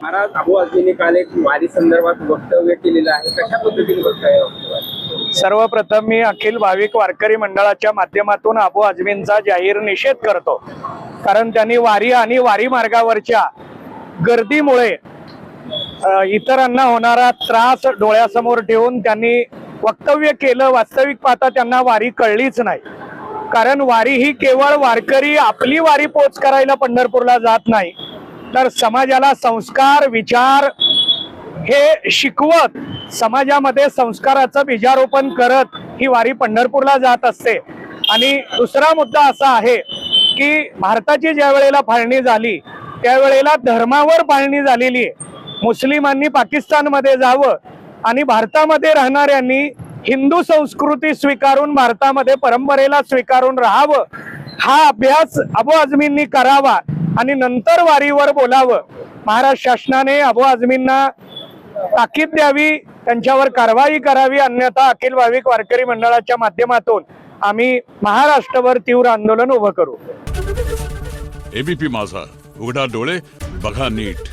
महाराज अबू आझमींनी काल एक वारी संदर्भात वक्तव्य केलेलं आहे, कशा पद्धतीने वक्तव्य? सर्वप्रथम मी अखिल भाविक वारकरी मंडळाच्या माध्यमातून अबू आझमींचा जाहीर निषेध करतो, कारण त्यांनी वारी आणि वारी मार्गावरच्या गर्दीमुळे इतरांना होणारा त्रास डोळ्यासमोर ठेवून त्यांनी वक्तव्य केलं। वास्तविक पाहता त्यांना वारी कळलीच नाही, कारण वारी ही केवळ वारकरी आपली वारी पोच करायला पंढरपूरला जात नाही, तर समाजाला संस्कार विचार हे शिकवत समाजामध्ये संस्काराचं बीजारोपण करत ही वारी पंढरपूरला जात असते। आणि दुसरा मुद्दा असा आहे की भारताची ज्या वेळेला फाळणी झाली त्यावेळेला धर्मावर फाळणी झालेली आहे। मुस्लिमांनी पाकिस्तानमध्ये जावं आणि भारतामध्ये राहणाऱ्यांनी हिंदू संस्कृती स्वीकारून भारतामध्ये परंपरेला स्वीकारून राहावं, हा अभ्यास अबू आझमींनी करावा आणि नंतर वारीवर बोलावं। महाराष्ट्र शासनाने अबू आझमींना ताकीद द्यावी, त्यांच्यावर कारवाई करावी, अन्यथा अखिल भाविक वारकरी मंडळाच्या माध्यमातून आम्ही महाराष्ट्रभर तीव्र आंदोलन उभं करू। एबीपी माझा, उघडा डोळे बघा नीट।